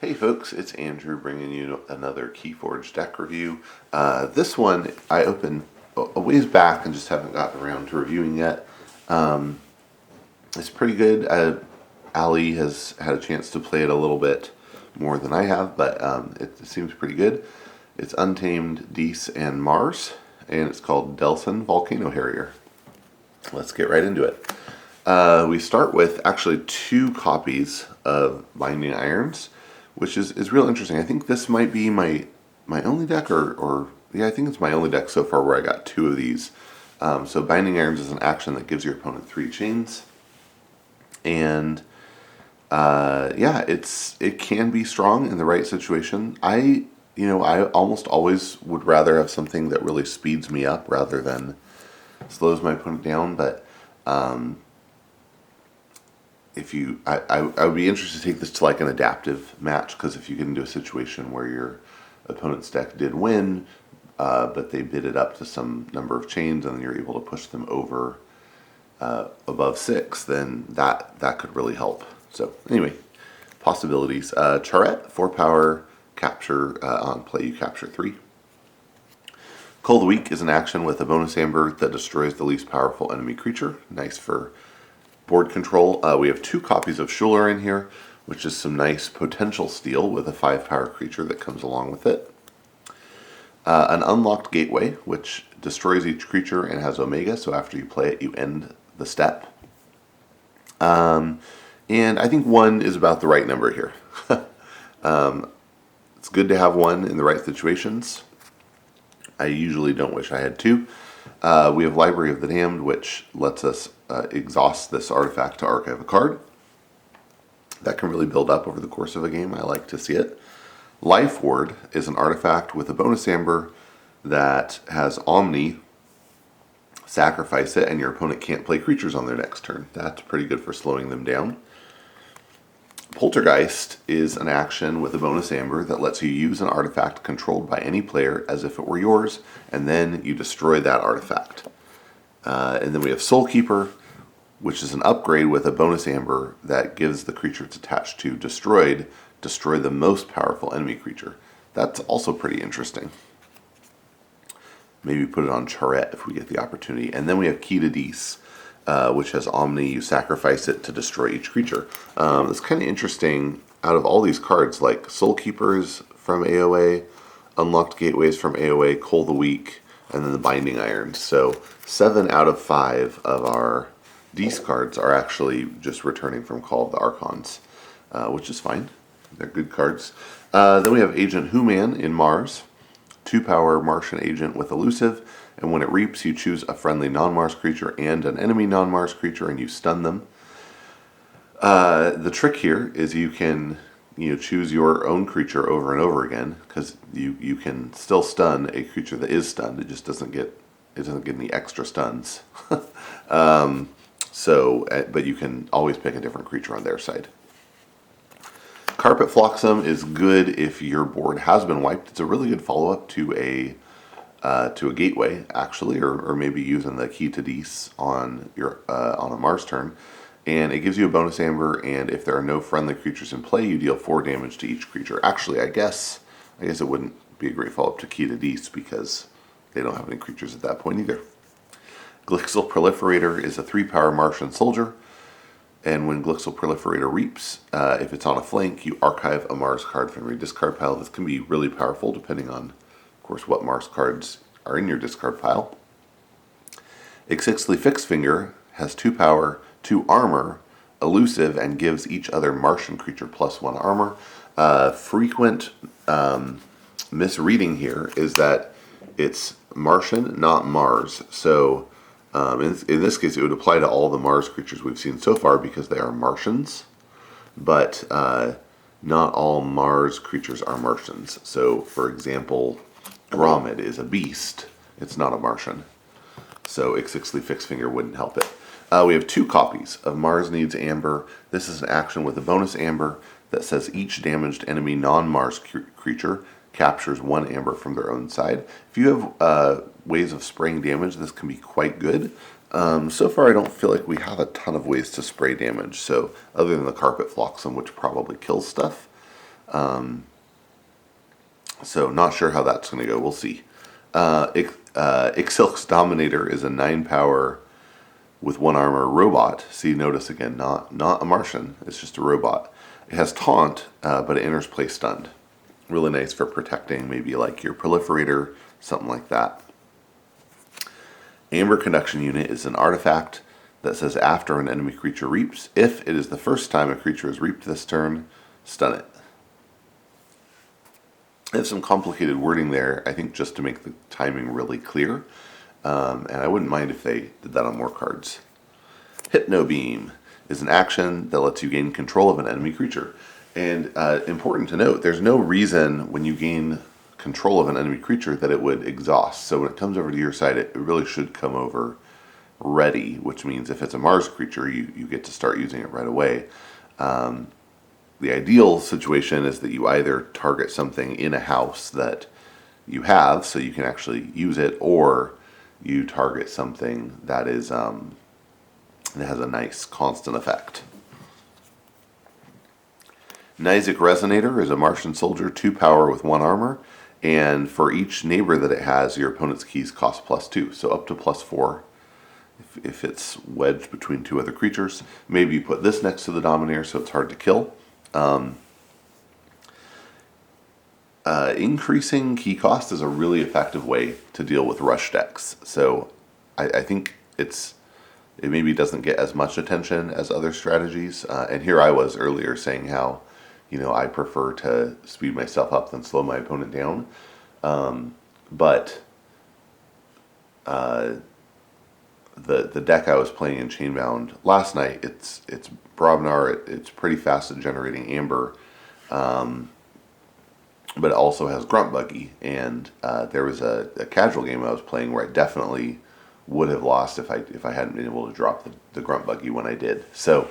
Hey folks, it's Andrew bringing you another Keyforge deck review. This one I opened a ways back and just haven't gotten around to reviewing yet. It's pretty good. Ali has had a chance to play it a little bit more than I have, but it seems pretty good. It's Untamed, Dees, and Mars, and it's called Delson Volcano Harrier. Let's get right into it. We start with actually 2 copies of Binding Irons, which is real interesting. I think this might be my only deck, or yeah, I think it's my only deck so far where I got 2 of these. So Binding Irons is an action that gives your opponent 3 chains, and yeah, it can be strong in the right situation. I almost always would rather have something that really speeds me up rather than slows my opponent down, but I would be interested to take this to like an adaptive match, because if you get into a situation where your opponent's deck did win, but they bid it up to some number of chains and then you're able to push them over above 6, then that could really help. So anyway, possibilities. Charette, 4 power, capture, on play you capture 3. Call the Weak is an action with a bonus amber that destroys the least powerful enemy creature. Nice for board control. We have 2 copies of Shooler in here, which is some nice potential steal with a 5 power creature that comes along with it. An Unlocked Gateway, which destroys each creature and has Omega, so after you play it, you end the step. And I think 1 is about the right number here. It's good to have 1 in the right situations. I usually don't wish I had 2. We have Library of the Damned, which lets us exhaust this artifact to archive a card. That can really build up over the course of a game. I like to see it. Life Ward is an artifact with a bonus amber that has Omni. Sacrifice it, and your opponent can't play creatures on their next turn. That's pretty good for slowing them down. Poltergeist is an action with a bonus amber that lets you use an artifact controlled by any player as if it were yours, and then you destroy that artifact. And then we have Soulkeeper, which is an upgrade with a bonus amber that gives the creature it's attached to destroy the most powerful enemy creature. That's also pretty interesting. Maybe put it on Charette if we get the opportunity. And then we have Key to Dees, which has Omni. You sacrifice it to destroy each creature. It's kind of interesting. Out of all these cards, like Soul Keepers from AOA, Unlocked Gateways from AOA, Call the Weak, and then the Binding Irons. So 7 out of 5 of our Dees cards are actually just returning from Call of the Archons, which is fine. They're good cards. Then we have Agent Human in Mars. 2 power Martian agent with elusive, and when it reaps, you choose a friendly non-Mars creature and an enemy non-Mars creature, and you stun them. The trick here is you can choose your own creature over and over again, because you can still stun a creature that is stunned. It just doesn't get any extra stuns. But you can always pick a different creature on their side. Carpet Flotsam is good if your board has been wiped. It's a really good follow-up to a gateway, actually, or maybe using the Key to Dees on a Mars turn. And it gives you a bonus amber, and if there are no friendly creatures in play, you deal 4 damage to each creature. Actually, I guess it wouldn't be a great follow-up to Key to Dees because they don't have any creatures at that point either. Glixel Proliferator is a 3 power Martian soldier. And when Glixel Proliferator reaps, if it's on a flank, you archive a Mars card from your discard pile. This can be really powerful depending on, of course, what Mars cards are in your discard pile. Ixixli Fixfinger has 2 power, 2 armor, elusive, and gives each other Martian creature +1 armor. Frequent misreading here is that it's Martian, not Mars. So in this case, it would apply to all the Mars creatures we've seen so far because they are Martians, but not all Mars creatures are Martians. So, for example, Dromid is a beast. It's not a Martian. So Ixixli Fixfinger wouldn't help it. We have 2 copies of Mars Needs Amber. This is an action with a bonus amber that says each damaged enemy non-Mars creature captures 1 amber from their own side. If you have ways of spraying damage, this can be quite good. So far I don't feel like we have a ton of ways to spray damage, so other than the Carpet Flotsam, which probably kills stuff, So not sure how that's going to go. We'll see. Ixilk's Dominator is a 9-power with 1 armor robot. See, notice again, not a Martian. It's just a robot. It has taunt, but it enters play stunned. Really nice for protecting maybe like your proliferator, something like that. Amber Conduction Unit is an artifact that says after an enemy creature reaps, if it is the first time a creature is reaped this turn, stun it. There's some complicated wording there, I think, just to make the timing really clear. And I wouldn't mind if they did that on more cards. Hypno Beam is an action that lets you gain control of an enemy creature. And important to note, there's no reason when you gain control of an enemy creature that it would exhaust. So when it comes over to your side, it really should come over ready, which means if it's a Mars creature, you get to start using it right away. The ideal situation is that you either target something in a house that you have, so you can actually use it, or you target something that is that has a nice constant effect. Nizic Resonator is a Martian soldier, 2 power with 1 armor, and for each neighbor that it has, your opponent's keys cost +2, so up to +4 if it's wedged between 2 other creatures. Maybe you put this next to the Dominator so it's hard to kill. Increasing key cost is a really effective way to deal with rush decks. So I think it maybe doesn't get as much attention as other strategies. And here I was earlier saying how, I prefer to speed myself up than slow my opponent down. But the deck I was playing in Chainbound last night, it's Brobnar. It's pretty fast at generating Amber. But it also has Grunt Buggy, and there was a casual game I was playing where I definitely would have lost if I hadn't been able to drop the Grunt Buggy when I did. So,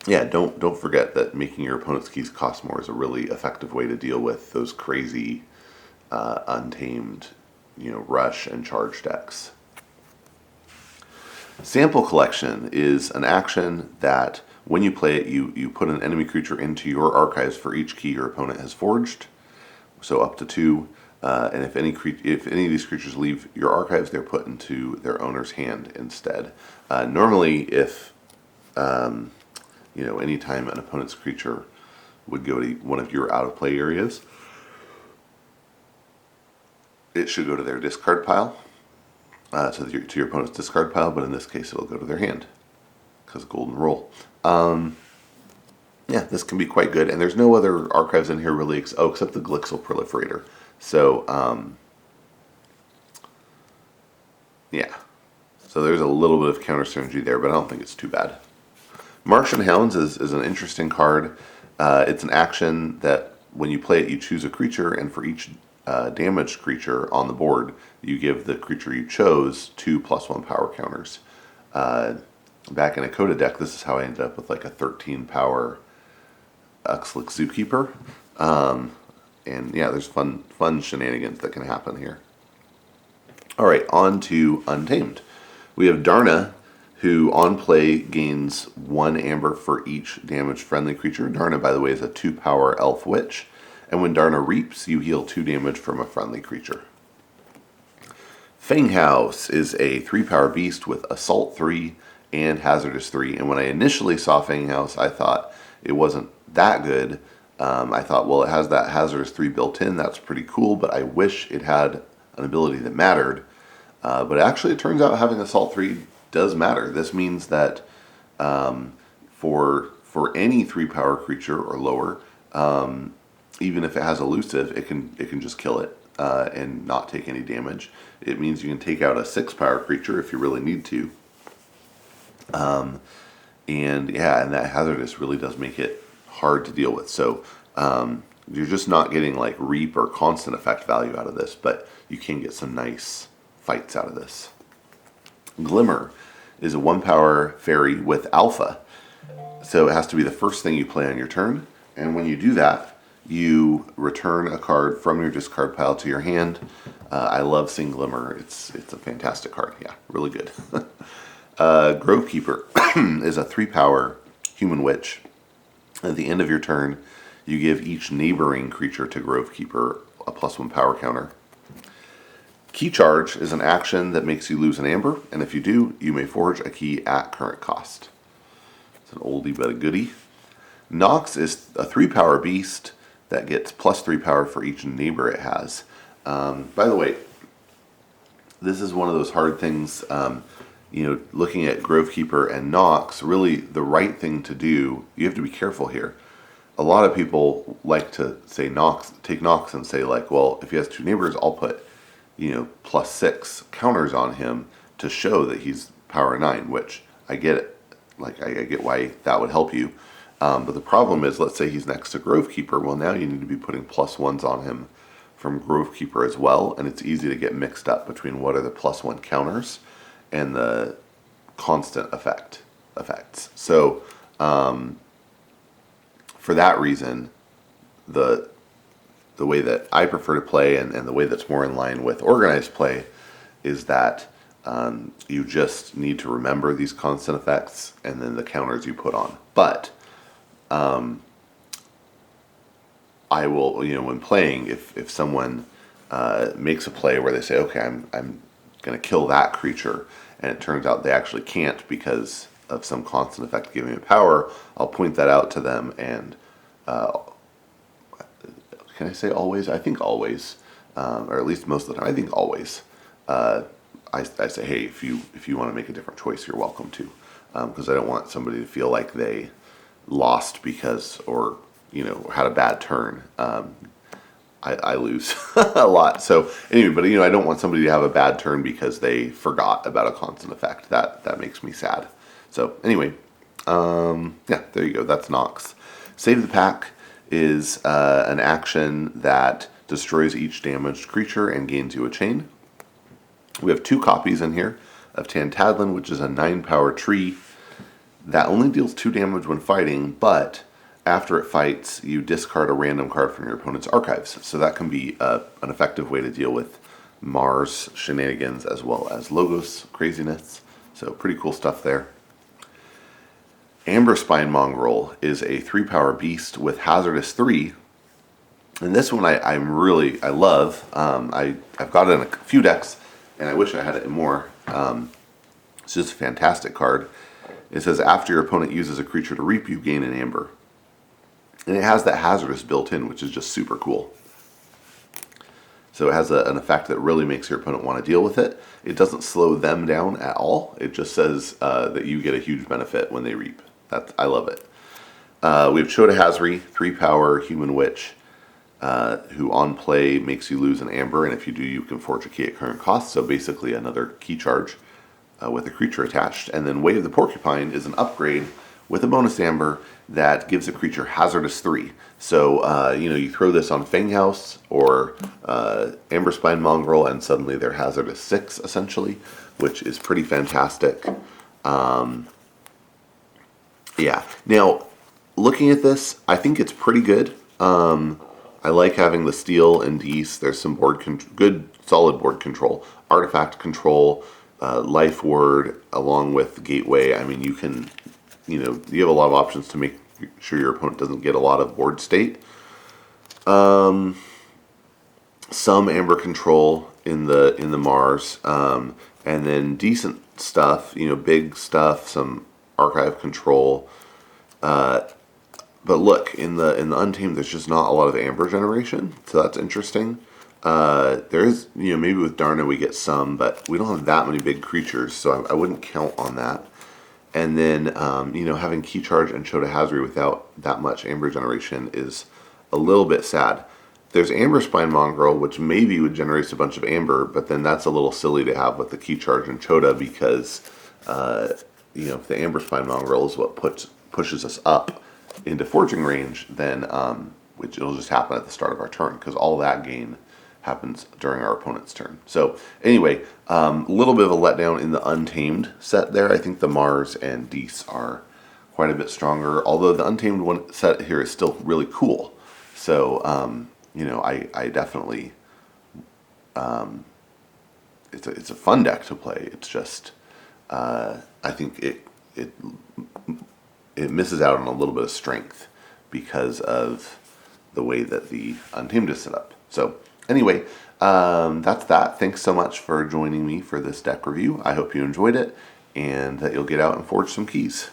yeah, don't forget that making your opponent's keys cost more is a really effective way to deal with those crazy, untamed, rush and charge decks. Sample Collection is an action that when you play it, you put an enemy creature into your archives for each key your opponent has forged, so up to 2. And if any of these creatures leave your archives, they're put into their owner's hand instead. Normally, if anytime an opponent's creature would go to one of your out of play areas, it should go to their discard pile, to your opponent's discard pile. But in this case, it'll go to their hand because golden rule. Yeah, this can be quite good, and there's no other archives in here really, except the Glixel Proliferator. So, yeah. So there's a little bit of counter synergy there, but I don't think it's too bad. Martian Hounds is an interesting card. It's an action that when you play it, you choose a creature, and for each damaged creature on the board, you give the creature you chose 2 +1 power counters. Back in a Coda deck, this is how I ended up with like a 13 power Uxlik Zookeeper. And yeah, there's fun shenanigans that can happen here. Alright, on to Untamed. We have Darna, who on play gains 1 amber for each damaged friendly creature. Darna, by the way, is a 2 power elf witch. And when Darna reaps, you heal 2 damage from a friendly creature. Fanghouse is a 3 power beast with Assault 3 and Hazardous 3. And when I initially saw Fanghouse, I thought it wasn't that good. I thought, well, it has that Hazardous 3 built in. That's pretty cool, but I wish it had an ability that mattered. But actually, it turns out having Assault 3 does matter. This means that for any 3 power creature or lower, even if it has Elusive, it can just kill it and not take any damage. It means you can take out a 6 power creature if you really need to. And that Hazardous really does make it hard to deal with. So you're just not getting like Reap or constant effect value out of this, but you can get some nice fights out of this. Glimmer is a 1 power fairy with Alpha. So it has to be the first thing you play on your turn, and when you do that, you return a card from your discard pile to your hand. I love seeing Glimmer. It's a fantastic card. Yeah, really good. Grovekeeper is a 3 power human witch. At the end of your turn, you give each neighboring creature to Grovekeeper a +1 power counter. Key Charge is an action that makes you lose an amber, and if you do, you may forge a key at current cost. It's an oldie but a goodie. Nox is a 3-power beast that gets +3 power for each neighbor it has. By the way, this is one of those hard things, looking at Grovekeeper and Nox, really the right thing to do, you have to be careful here. A lot of people like to say Nox, take Nox and say like, well, if he has 2 neighbors, I'll put, +6 counters on him to show that he's power 9, which I get it. Like, I get why that would help you. But the problem is, let's say he's next to Grovekeeper. Well, now you need to be putting +1s on him from Grovekeeper as well, and it's easy to get mixed up between what are the +1 counters and the constant effects. So, for that reason, the way that I prefer to play and the way that's more in line with organized play is that you just need to remember these constant effects and then the counters you put on. But I will, when playing, if someone makes a play where they say, okay, I'm going to kill that creature, and it turns out they actually can't because of some constant effect giving it power, I'll point that out to them, and can I say always? I think always, or at least most of the time, I think always. I say, hey, if you want to make a different choice, you're welcome to, because I don't want somebody to feel like they lost because, or had a bad turn. I lose a lot. So anyway, but I don't want somebody to have a bad turn because they forgot about a constant effect. That makes me sad. So anyway, yeah, there you go. That's Nox. Save the Pack is an action that destroys each damaged creature and gains you a chain. We have 2 copies in here of Tantadlin, which is a 9-power tree that only deals 2 damage when fighting, but after it fights, you discard a random card from your opponent's archives. So that can be an effective way to deal with Mars shenanigans as well as Logos craziness. So pretty cool stuff there. Amberspine Mongrel is a 3-power beast with Hazardous 3. And this one I love. I've got it in a few decks, and I wish I had it in more. It's just a fantastic card. It says, after your opponent uses a creature to reap, you gain an amber. And it has that hazardous built in, which is just super cool. So it has an effect that really makes your opponent want to deal with it. It doesn't slow them down at all. It just says that you get a huge benefit when they reap. I love it. We have Chota Hazri, 3-power human witch, who on play makes you lose an amber, and if you do, you can forge a key at current cost. So basically another key charge with a creature attached. And then Wave the Porcupine is an upgrade with a bonus amber that gives a creature Hazardous 3. So, you throw this on Fanghouse or Amberspine Mongrel, and suddenly they're Hazardous 6, essentially, which is pretty fantastic. Yeah. Now, looking at this, I think it's pretty good. I like having the steel and Dees. There's some good, solid board control. Artifact control, Life Word, along with Gateway. I mean, you can... you have a lot of options to make sure your opponent doesn't get a lot of board state. Some amber control in the Mars, and then decent stuff, big stuff, some archive control. But look, in the Untamed, there's just not a lot of amber generation, so that's interesting. There is, maybe with Darna we get some, but we don't have that many big creatures, so I wouldn't count on that. And then, having Key Charge and Chota Hazri without that much amber generation is a little bit sad. There's Amberspine Mongrel, which maybe would generate a bunch of amber, but then that's a little silly to have with the Key Charge and Chota because, if the Amberspine Mongrel is what pushes us up into forging range, then, which it'll just happen at the start of our turn, because all that gain happens during our opponent's turn. So anyway, a little bit of a letdown in the Untamed set there. I think the Mars and Dees are quite a bit stronger, although the Untamed one set here is still really cool. So, I definitely, it's a fun deck to play. It's just, I think it misses out on a little bit of strength because of the way that the Untamed is set up. So anyway, that's that. Thanks so much for joining me for this deck review. I hope you enjoyed it and that you'll get out and forge some keys.